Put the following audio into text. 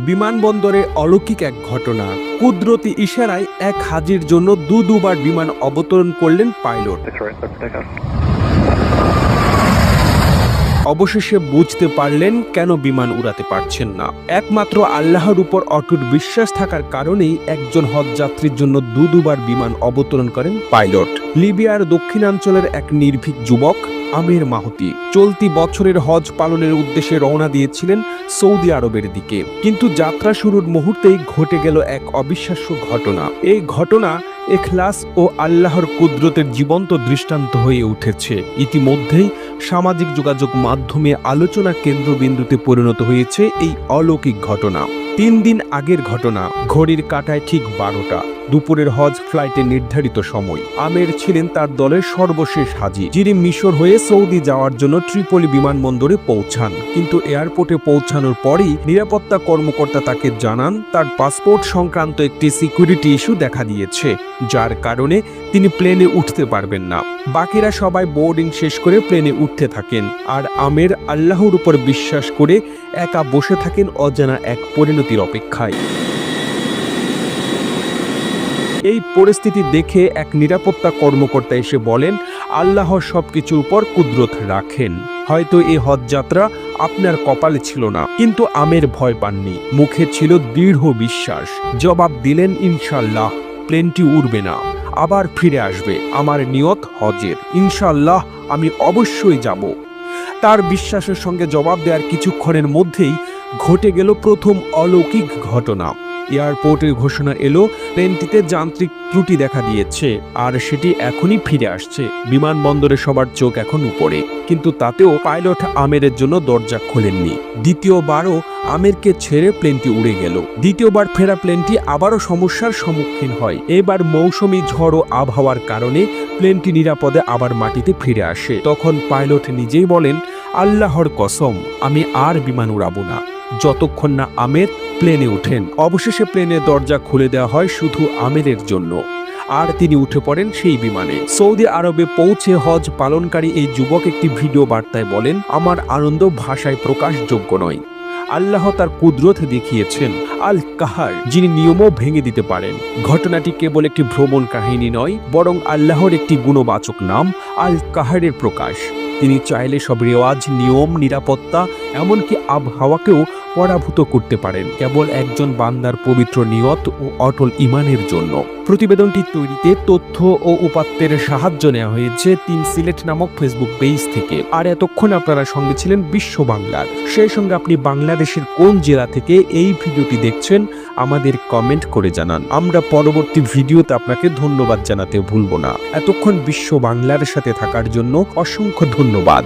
বিমানবন্দরে অলৌকিক এক ঘটনা। কুদরতি ইশারায় এক হাজির জন্য দুবার বিমান অবতরণ করলেন পাইলট। অবশেষে বুঝতে পারলেন কেন বিমান উড়াতে পারছেন না। একমাত্র আল্লাহর উপর অটুট বিশ্বাস থাকার কারণেই একজন হজযাত্রীর জন্য দুবার বিমান অবতরণ করেন পাইলট। লিবিয়ার দক্ষিণাঞ্চলের এক নির্ভীক যুবক আমির মাহতি চলতি বছরের হজ পালনের উদ্দেশ্যে রওনা দিয়েছিলেন সৌদি আরবের দিকে, কিন্তু যাত্রা শুরুর মুহূর্তেই ঘটে গেল এক অবিশ্বাস্য ঘটনা। এই ঘটনা ইখলাস ও আল্লাহর কুদরতের জীবন্ত দৃষ্টান্ত হয়ে উঠেছে। ইতিমধ্যেই সামাজিক যোগাযোগ মাধ্যমে আলোচনা কেন্দ্রবিন্দুতে পরিণত হয়েছে এই অলৌকিক ঘটনা। 3 দিন আগের ঘটনা। ঘড়ির কাঁটায় ঠিক 12টা, দুপুরের হজ ফ্লাইটের নির্ধারিত সময়। আমের ছিলেন তার দলের সর্বশেষ হাজি, যিনি মিশর হয়ে সৌদি যাওয়ার জন্য ট্রিপলি বিমানবন্দরে পৌঁছান। কিন্তু এয়ারপোর্টে পৌঁছানোর পরই নিরাপত্তা কর্মকর্তা তাকে জানান তার পাসপোর্ট সংক্রান্ত একটি সিকিউরিটি ইস্যু দেখা দিয়েছে, যার কারণে তিনি প্লেনে উঠতে পারবেন না। বাকিরা সবাই বোর্ডিং শেষ করে প্লেনে উঠতে থাকেন, আর আমের আল্লাহর উপর বিশ্বাস করে একা বসে থাকেন অজানা এক পরিণতির অপেক্ষায়। এই পরিস্থিতি দেখে এক নিরাপত্তা কর্মকর্তা এসে বলেন, আল্লাহ সবকিছুর উপর কুদরত রাখেন। হয়তো এই হজযাত্রা আপনার কপালে ছিল না, কিন্তু আমের ভয় পাননি। মুখে ছিল দৃঢ় বিশ্বাস। জবাব দিলেন, ইনশাআল্লাহ প্লেনটি উড়বে না, আবার ফিরে আসবে। আমার নিয়ত হজের, ইনশাআল্লাহ আমি অবশ্যই যাব। তার বিশ্বাসের সঙ্গে জবাব দেওয়ার কিছুক্ষণের মধ্যেই ঘটে গেল প্রথম অলৌকিক ঘটনা। এয়ারপোর্টের ঘোষণা এলো প্লেনটিতে যান্ত্রিক ত্রুটি দেখা দিয়েছে, আর সেটি এখনই ফিরে আসছে। বিমানবন্দরে সবার চোখ এখন উপরে, কিন্তু তাতেও পাইলট আমেরের জন্য দরজা খোলেননি। দ্বিতীয়বারও আমেরকে ছেড়ে প্লেনটি উড়ে গেল। দ্বিতীয়বার ফেরা প্লেনটি আবারও সমস্যার সম্মুখীন হয়। এবার মৌসুমী ঝড় ও আবহাওয়ার কারণে প্লেনটি নিরাপদে আবার মাটিতে ফিরে আসে। তখন পাইলট নিজেই বলেন, আল্লাহর কসম আমি আর বিমান উড়াবো না যতক্ষণ না আমের প্লেনে ওঠেন। অবশেষে প্লেনের দরজা খুলে দেওয়া হয় শুধু আমেরের জন্য, আর তিনি উঠে পড়েন সেই বিমানে। সৌদি আরবে পৌঁছে হজ পালনকারী এই যুবক একটি ভিডিও বার্তায় বলেন, আমার আনন্দ ভাষায় প্রকাশযোগ্য নয়। আল্লাহ তার কুদরত দেখিয়েছেন, আল কাহার, যিনি নিয়মও ভেঙে দিতে পারেন। ঘটনাটি কেবল একটি ভ্রমণ কাহিনী নয়, বরং আল্লাহর একটি গুণবাচক নাম, আল কাহারের প্রকাশ। তিনি চাইলে সব রেওয়াজ, নিয়ম, নিরাপত্তা, এমনকি আবহাওয়াকেও পরাভূত করতে পারেন, কেবল একজন বান্দার পবিত্র নিয়ত ও অটল ঈমানের জন্য। প্রতিবেদনটি তৈরিতে তথ্য ও উপাত্তের সাহায্য নেওয়া হয়েছে 3 সিলেট নামক ফেসবুক পেজ থেকে। আর এতক্ষণ আপনারা সঙ্গে ছিলেন বিশ্ব বাংলার। সেই সঙ্গে আপনি বাংলাদেশের কোন জেলা থেকে এই ভিডিওটি দেখছেন আমাদের কমেন্ট করে জানান। আমরা পরবর্তী ভিডিওতে আপনাকে ধন্যবাদ জানাতে ভুলব না। এতক্ষণ বিশ্ব বাংলার সাথে থাকার জন্য অসংখ্য ধন্যবাদ।